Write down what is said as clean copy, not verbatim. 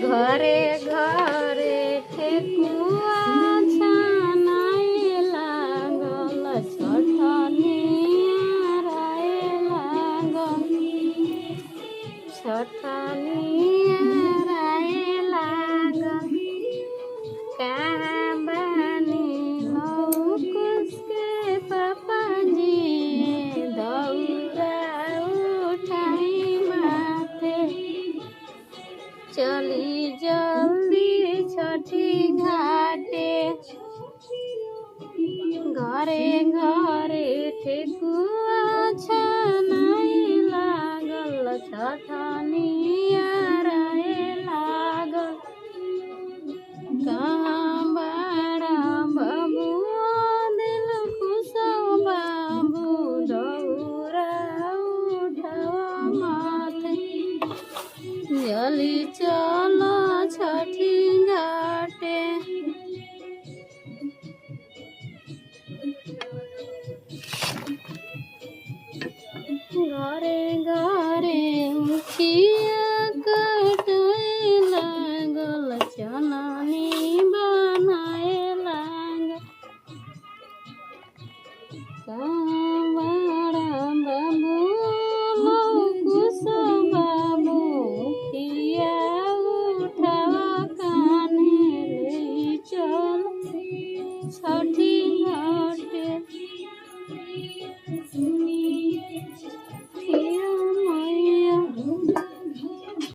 ঘরে ঘরে ঠেকুয়া ছানাই লাগল ছঠনিয়ারায় লাগল ছঠনিয়ারায় লাগল কাবানি নৌকুসকে পাপাজি দৌড়া উঠাই মাথে চলি জলদি ছঠি ঘাটে ঘরে ঘরে ঠেকুয়া ছানাই লাগল ছঠনিয়ারায় লাগল कहाँ बड़ा बाबू दिल खुशो बाबू दौरा उठावा माथे जली चलो छठी घाटे घरे घरे मुखिया कटाए लागल चननी बनाए लागल